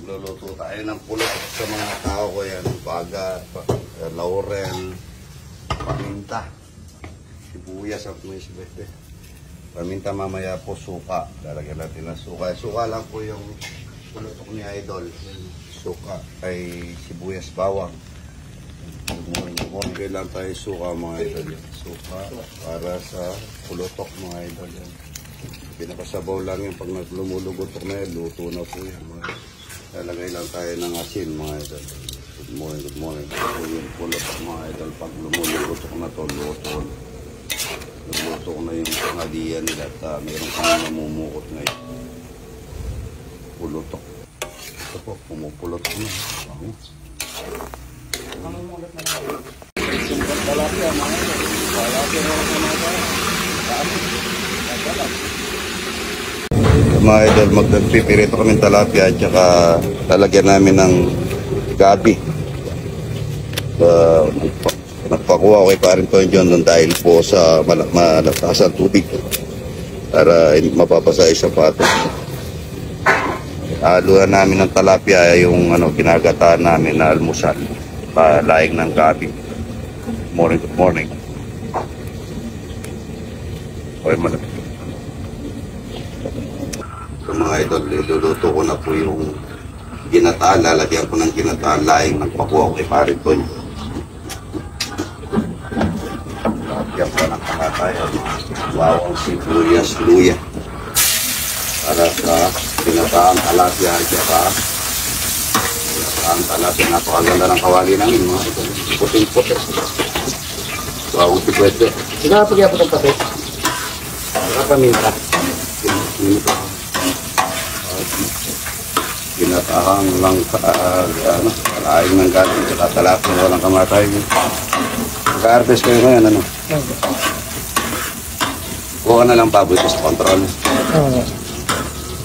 Luluto tayo ng pulot sa mga tao ko yan. Baga, laurel, paminta, sibuyas at may sibete. Paminta mamaya po suka. Lalagyan natin ng suka. Suka lang po yung pulutok ni Idol. Suka ay sibuyas bawang. Konti lang tayo suka mga Idol. Suka para sa pulutok mga Idol. Pinapasabaw lang yung pag lumulugotok na yan. Luto na po yan mga Idol. Lalagay lang tayo ng asin mga Idol. Good morning, good morning. Ito yung pulutok mga Idol. Pag lumulugotok na to, luto. Lumuto ko na yung pangalian nila at mayroon kang namumukot ngayon. Pulutok. Ito po, pumupulutok na. Namumulot na lang. Sumpot talapia, mga ito. Talapia na lang mga ito. Mga Idol, magpipirito kami talapia at saka lalagyan namin ng gabi. Nagpakuha ko kay Paring Toy John doon dahil po sa malatasan tubig para mapapasa yung sapatos. Haluan namin ng talapia yung ginagataan namin na almusal. Laing ng gabi. Good morning. Okay, malapit. So mga Idol, iluluto ko na po yung ginataan. Lalagyan ko ng ginataan laing ng pakuha ko kay Paring Toy. Lalagyan ko ng kalatayan. Bawang sibuyas, luya. Para sa ginataan talapia at saka ginataan talapia. Napakaganda ng kawali namin mga Idol. Puting-puting. Bawang sibuyas. Sino pagyan po itong pati? Paminta. Ginatahang lang kalaing ng galing sa talap na walang kamatay. Naka-harvest kayo ngayon, Kuha na lang baboy ko sa control.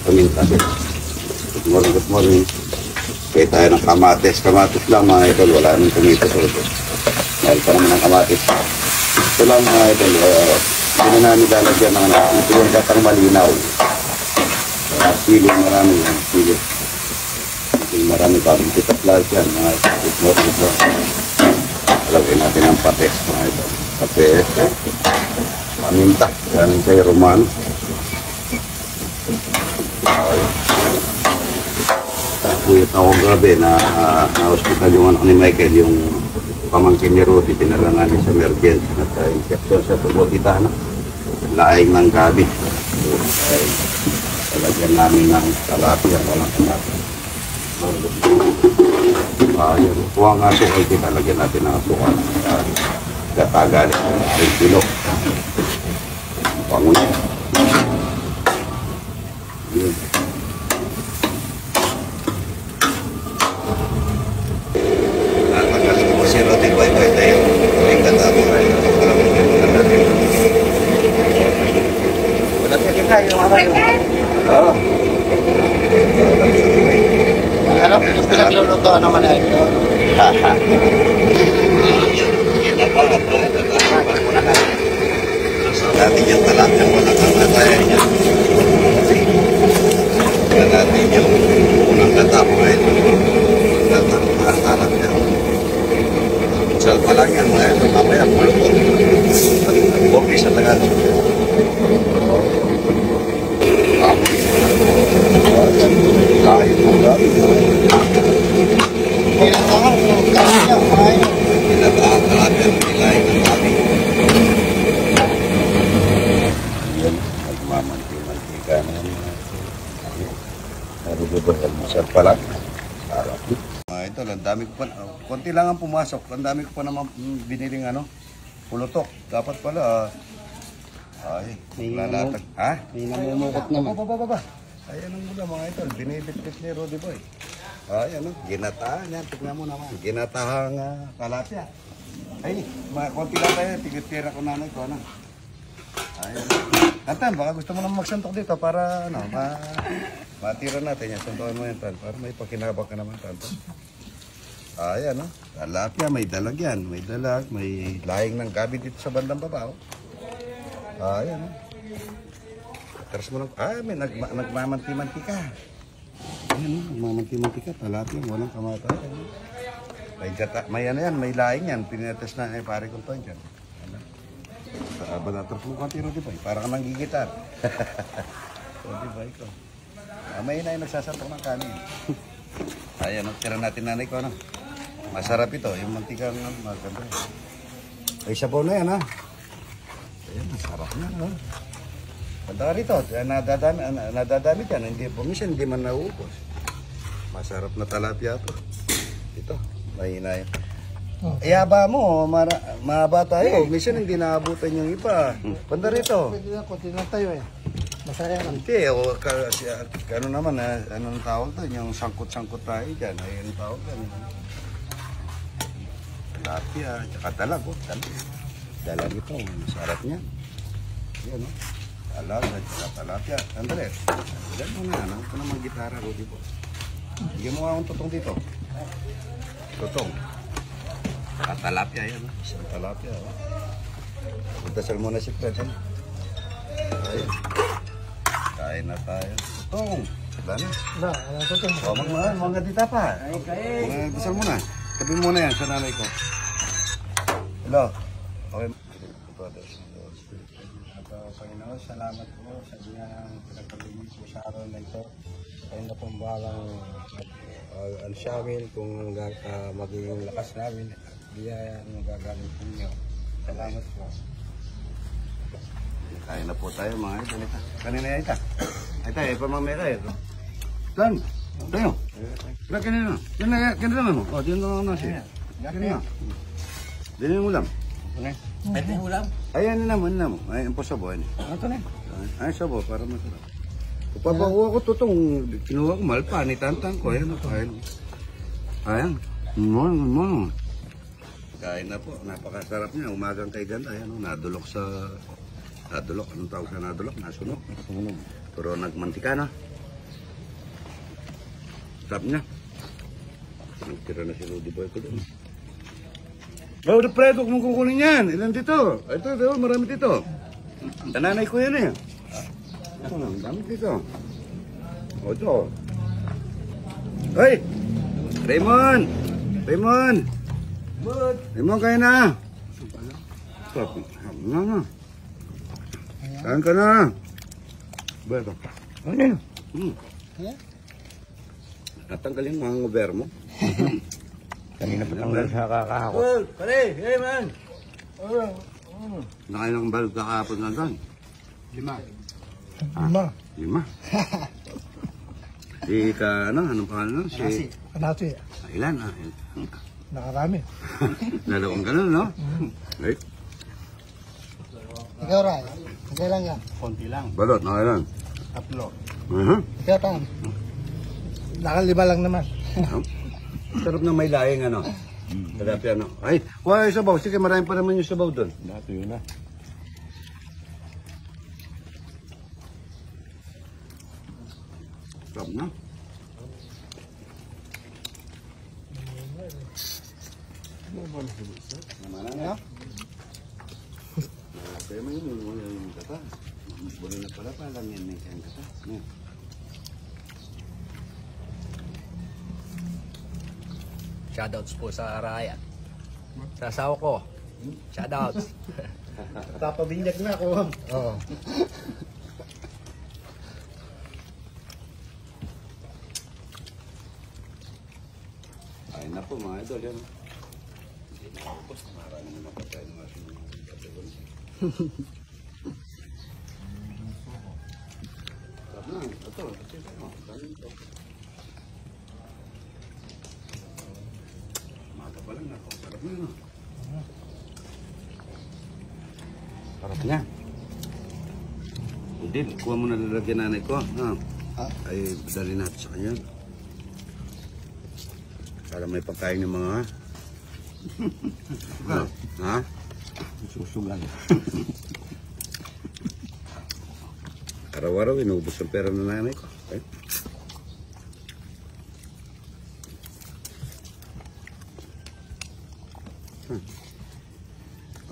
Paminta din. Good morning, good morning. Kaya tayo ng kamatis. Kamatis lang mga Idol, wala nang tumito sa ito. Dahil pa naman ng kamatis. Ito lang mga Idol, hindi na namin lalagyan ng ito yung katang malinaw. Sili, marami yan. Sili. Marami bagong kitaplas yan. Mga ito. Lagay natin ang pates. Mga ito. Pates. Paminta. Yan kay Romano. Puyot ako gabi na hospital yung anak ni Michael. Yung pamangkin ni Rudy. Pinalangan sa emergency. Nagka-infection sa tubotita. Laing ng gabi. Talagyan namin ng talapia. Walang talapia. Yun. Kuha nga sukal. Talagyan natin ng sukal. Gatagali. 1 kilo. Pangun. Yun. Pagkalit po si Rodi Boy tayo. Ang ganda mo rin. Wala siya kita yung mga ito. Oo. Ano? Pinagluluto naman ay ito. Haha. Natin yung talapia mo na kamatayan niya. Natin yung unang gata mo ngayon. Gata mo ang talapia. Sal pa lang yan mga ito. Mamaya pulo po. Bobi sa tagal. Kahit mo gabi. Kailangan yung kanya mga ito. Kailangan talapia mo nilain ng gabi. Yan. Nagmamanti-mantika na yan. Narugubot almusal pa lang. Sarap. Ito, ang dami ko pa, konti lang ang pumasok. Ang dami ko pa naman biniling pulutok. Dapat pala, ay, lalatag. Ha? May namumukot naman. Baba. Ayan ang mula mga ito. Binibit-bit ni Rudy Boy. Ayan, ginataan yan. Tignan mo naman. Ginatahang talapia. Ay, konti lang tayo. Tigit-tira ko nanay ko. Ayan. Tantan, baka gusto mo naman magsantok dito para matira natin yan. Santokin mo yan, Tan. Para may pakinabang ka naman, Tantan. Ayan, talapia, may dalag yan. May dalag, may laing ng gabi dito sa bandang baba. Ayan, Atras mo lang. May nagmamanti-manti ka. Ayan, mamanti-mantika, talapia, walang kamata. May ano yan, may laing yan. Pinatas na pare kong to dyan. Banatrap mo konti, Rudy Boy. Para ka nang gigitar. Rudy Boy ko. May na yung nagsasatok ng kanin. Ayan, tira natin nanay ko, ano. Masarap ito, yung mantika ng maganda. Ay, sabaw na yan, ha. Ayan, masarap na, ha. Banda ka rito, nadadami dyan. Hindi, minsan hindi man nauubos. Masarap na talapia ito. Ito, mahina yan. Iyaba mo, mahaba tayo. Minsan hindi naabutan yung iba. Banda rito. Pwede na, konti lang tayo eh. Masaya lang. Hindi, ano naman, anong tawag doon? Yung sangkot-sangkot tayo dyan. Ayun ang tawag doon. Talapia, tsaka dalag. Dalag ito, masarap niya. Yan, o. Dalag, tsaka talapia. Andale, dyan mo na. Ano ko naman gitara, Rudy po. Bigyan mo nga akong tutong dito. Tutong. Tsaka talapia yan. Isang talapia. Magdasal muna si Fred. Ayun. Kain na tayo. Tutong. Wala na. Wala ko ito. O, mga dita pa. Mga dasal muna. Tabi muna yan sa nanay ko. Hello. Okay. Panginoon, salamat po sa diyang pinagpalingin po sa araw na ito. Kayo na pong balang ano sa amin kung magiging lakas namin. Biyaya ang magagaling po niyo. Salamat po. Kain na po tayo mga idol. Kanina yan ita. Ita, pamamera ito. Tan, tayo. Kanina. Kanina mo. O, diyan na siya. Kanina. Diyan yung ulam. Okay. Pwede ulam? Ayan na mo. Ayan po sabo. Ito na. Ay, sabo, para masarap. Papakuha ko tutong, kinuha ko malpa, ni Tantang ko. Ayan, ayan. Mo. Kain na po, napakasarap niya. Umagang kay ganda. Ayan, nadulok. Anong tawag sa nadulok? Nasunog. Pero nagmantika na. Sarap niya. Nagtira na si Rudy Boy ko doon. Oh, Fred, huwag mong kukunin yan. Ilan dito? Ito, marami dito. Tananay ko yan eh. Ito, dami dito. O, ito. Hoy! Raymond! Raymond, kayo na. Na. Kain ka na. Ba ito? Ano yun? Natanggalin mo ang over mo. Kanina pa lang sa kakahakot. Oh, pare, hey man. Nakain ng balog kakahapon na doon. 5. 5. Si anong pangalan nun? Si... Kanati. Ilan? Nakarami. Nalawang ka na, no? Right? Ikaw Ray, okay lang yan. Konti lang. Balot, nakailan? 3. Ikaw Tan. Nakalima lang naman. Sarap na may laing, ano? Talapia, ano? Ay, kuha yung sabaw. Sige, marami pa naman yung sabaw doon. Dato yun na. Sarap na. Naman na. Kaya mo yung kata. Bulo na pala pa lang yan yung kata. Shoutouts po sa Raya. Sa asawa ko. Shoutouts. Papabinyag na ako. Oo. Ay na po mga idol yan. Hindi na ako po. Maraming naman patay ng asin mga kategon. Sarap na. Ito. Mata pa lang na. Sarap na. Sarap niya. Hindi. Kuha mo na lalagyan nanay ko. Ay, dali natin sa kanya. Para may pagkain ng mga... Ha? Susugan. Araw-araw, inubos ang pera ng nanay ko. Okay?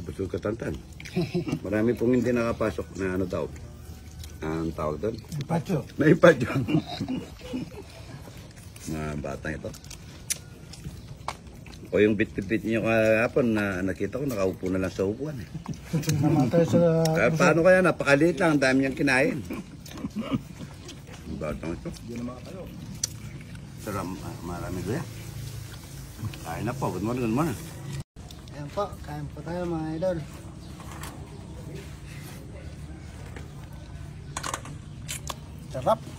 Abot yung katantan. Marami pong hindi nakapasok na ano daw. Ang tawag doon? Pacho. May iPad yun. Mga batang ito. O yung bit-bit niyo kahapon na nakita ko nakaupo na lang sa upuan eh. Namatay sa... Kaya paano kaya napakaliit lang, ang dami niyang kinain. Ang batang ito. Hindi na makakayo. Sarap, marami doon yan. Kain na po, good morning. Ayan po, kain po tayo mga idol. Sarap.